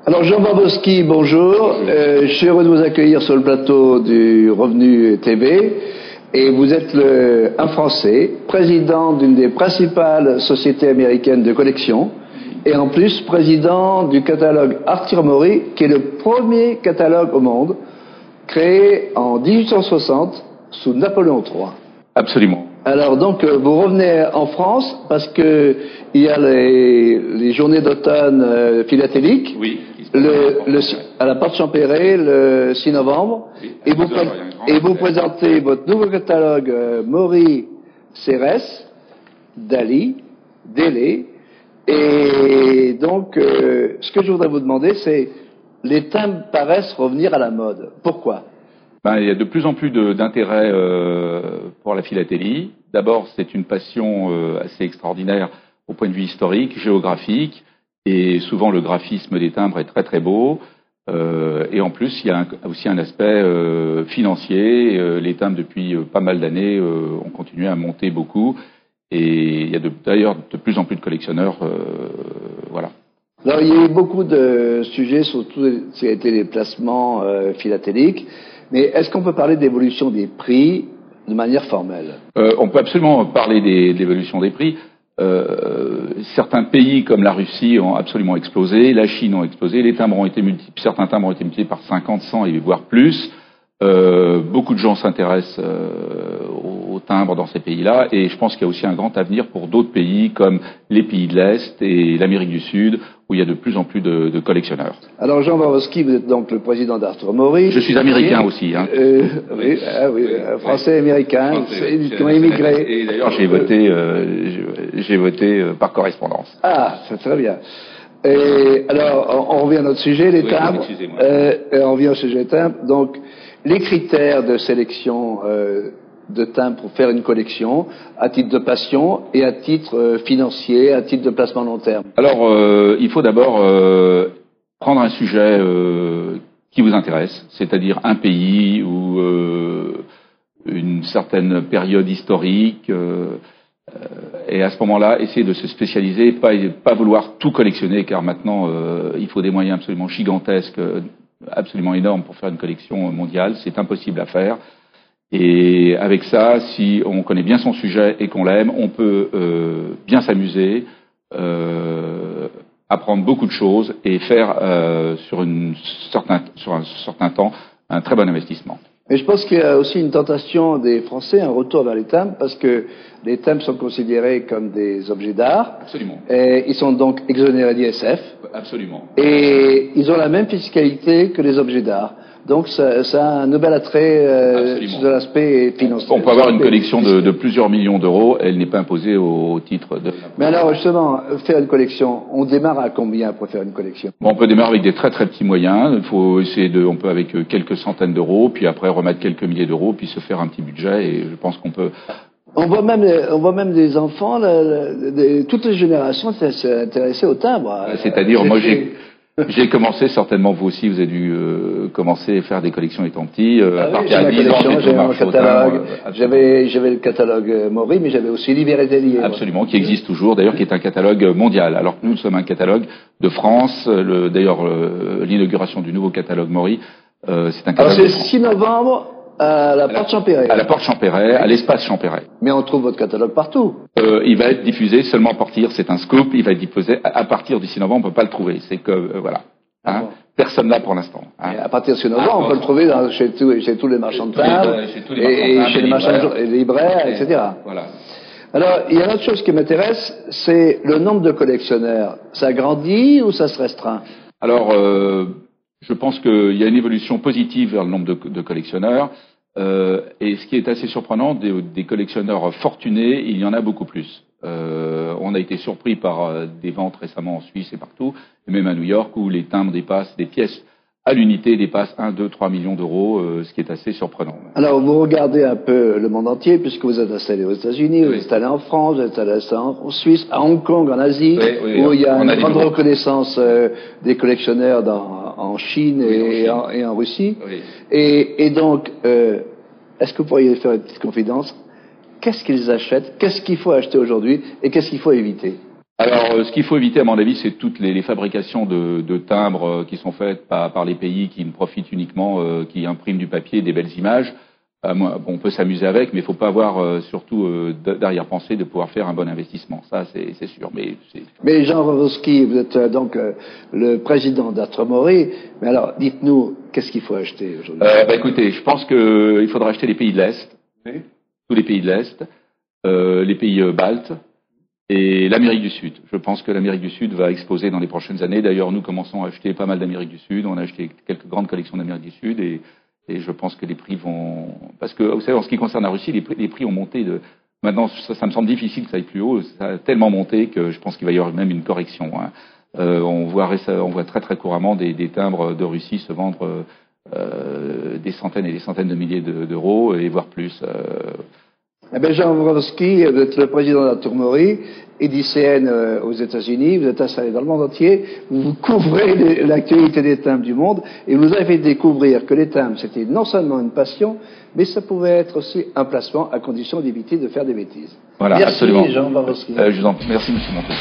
Alors Jean Barbowski, bonjour. Je suis heureux de vous accueillir sur le plateau du Revenu TV. Et vous êtes un Français, président d'une des principales sociétés américaines de collection, et en plus président du catalogue Arthur Maury, qui est le premier catalogue au monde, créé en 1860 sous Napoléon III. Absolument. Alors donc vous revenez en France parce que il y a les journées d'automne philatéliques. Oui. À la Porte Champéret le 6 novembre. Oui, et vous présentez votre nouveau catalogue Maury, Cérès, Dali, Délé. Et donc ce que je voudrais vous demander, c'est les timbres paraissent revenir à la mode. Pourquoi? Il y a de plus en plus d'intérêt pour la philatélie. D'abord, c'est une passion assez extraordinaire au point de vue historique, géographique, et souvent le graphisme des timbres est très très beau. Et en plus, il y a aussi un aspect financier. Les timbres, depuis pas mal d'années, ont continué à monter beaucoup. Et il y a d'ailleurs de plus en plus de collectionneurs. Voilà. Alors, il y a eu beaucoup de sujets sur tout ce qui a été les placements philatéliques. Mais est-ce qu'on peut parler d'évolution des prix de manière formelle? On peut absolument parler de l'évolution des prix. Certains pays comme la Russie ont absolument explosé, la Chine ont explosé, certains timbres ont été multipliés par 50, 100 et voire plus. Beaucoup de gens s'intéressent aux timbres dans ces pays-là, et je pense qu'il y a aussi un grand avenir pour d'autres pays comme les pays de l'Est et l'Amérique du Sud, où il y a de plus en plus de collectionneurs. Alors Jean Barbowski, vous êtes donc le président d'Arthur Maury. Je suis américain aussi. Hein. Oui, français américain, immigré. Et d'ailleurs j'ai voté par correspondance. Ah, c'est très bien. Et alors on revient à notre sujet, les timbres. On revient au sujet des timbres. Donc les critères de sélection de timbres pour faire une collection, à titre de passion et à titre financier, à titre de placement long terme. Alors, il faut d'abord prendre un sujet qui vous intéresse, c'est-à-dire un pays ou une certaine période historique, et à ce moment-là, essayer de se spécialiser, pas vouloir tout collectionner, car maintenant, il faut des moyens absolument gigantesques, absolument énormes pour faire une collection mondiale. C'est impossible à faire. Et avec ça, si on connaît bien son sujet et qu'on l'aime, on peut bien s'amuser, apprendre beaucoup de choses et faire sur un certain temps un très bon investissement. Mais je pense qu'il y a aussi une tentation des Français, un retour vers les timbres, parce que les timbres sont considérés comme des objets d'art. Absolument. Et ils sont donc exonérés d'ISF. Absolument. Et ils ont la même fiscalité que les objets d'art. Donc ça a un nouvel attrait sur l'aspect financier. On peut avoir une collection de plusieurs millions d'euros, elle n'est pas imposée au titre de... Mais alors justement, faire une collection, on démarre à combien pour faire une collection? On peut démarrer avec des très très petits moyens, il faut essayer on peut avec quelques centaines d'euros, puis après remettre quelques milliers d'euros, puis se faire un petit budget, et je pense qu'on peut... On voit même des enfants, toutes les générations s'intéresser au timbre. C'est-à-dire, moi j'ai commencé, certainement vous aussi, vous avez dû commencer à faire des collections étant petit. À partir de 10 ans, j'avais mon catalogue. J'avais le catalogue Maury, mais j'avais aussi l'hiver et Délier. Absolument, qui existe toujours, d'ailleurs, qui est un catalogue mondial. Alors que nous sommes un catalogue de France. D'ailleurs, l'inauguration du nouveau catalogue Maury, c'est un catalogue. Alors c'est 6 novembre. À la Porte Champéret. À la Porte Champéret, à l'espace Champéret. Mais on trouve votre catalogue partout. Il va être diffusé seulement à partir, c'est un scoop, il va être diffusé à partir du 6 novembre, on peut pas le trouver. C'est que, voilà. Hein, bon. Personne là pour l'instant. Hein. À partir du 6 novembre, on peut le trouver chez tous les marchands de timbres, et chez les marchands de libraires, etc. Voilà. Alors, il y a une autre chose qui m'intéresse, c'est le nombre de collectionneurs. Ça grandit ou ça se restreint? Alors, je pense qu'il y a une évolution positive vers le nombre de collectionneurs. Et ce qui est assez surprenant, des collectionneurs fortunés, il y en a beaucoup plus. On a été surpris par des ventes récemment en Suisse et partout, et même à New York, où les timbres dépassent, des pièces à l'unité dépassent 1, 2, 3 millions d'euros, ce qui est assez surprenant. Alors, vous regardez un peu le monde entier, puisque vous êtes installé aux États-Unis, vous êtes installé en France, vous êtes installé en Suisse, à Hong Kong, en Asie, où il y a une grande reconnaissance des collectionneurs en Chine et en Russie. Oui. Et donc, est-ce que vous pourriez faire une petite confidence? Qu'est-ce qu'ils achètent? Qu'est-ce qu'il faut acheter aujourd'hui? Et qu'est-ce qu'il faut éviter? Alors, ce qu'il faut éviter, à mon avis, c'est toutes les fabrications de timbres qui sont faites par les pays qui ne profitent uniquement, qui impriment du papier, des belles images. Bon, on peut s'amuser avec, mais il ne faut pas avoir surtout d'arrière-pensée de pouvoir faire un bon investissement. Ça, c'est sûr. Mais Jean Wawrowski, vous êtes donc le président d'Atromori. Mais alors, dites-nous, qu'est-ce qu'il faut acheter aujourd'hui? Écoutez, je pense qu'il faudra acheter les pays de l'Est, oui. Tous les pays de l'Est, les pays baltes et l'Amérique du Sud. Je pense que l'Amérique du Sud va exploser dans les prochaines années. D'ailleurs, nous commençons à acheter pas mal d'Amérique du Sud. On a acheté quelques grandes collections d'Amérique du Sud et je pense que les prix vont... Parce que, vous savez, en ce qui concerne la Russie, les prix ont monté de... Maintenant, ça me semble difficile que ça aille plus haut. Ça a tellement monté que je pense qu'il va y avoir même une correction. Hein. On voit très très couramment des timbres de Russie se vendre des centaines et des centaines de milliers d'euros et voire plus. Eh bien, Jean Wawrowski, vous êtes le président d'Atromori, IDCN aux États-Unis, vous êtes installé dans le monde entier, vous couvrez l'actualité des timbres du monde, et vous avez fait découvrir que les timbres, c'était non seulement une passion, mais ça pouvait être aussi un placement à condition d'éviter de faire des bêtises. Voilà, merci, absolument. Jean Wawrowski. Merci, M. Monteau.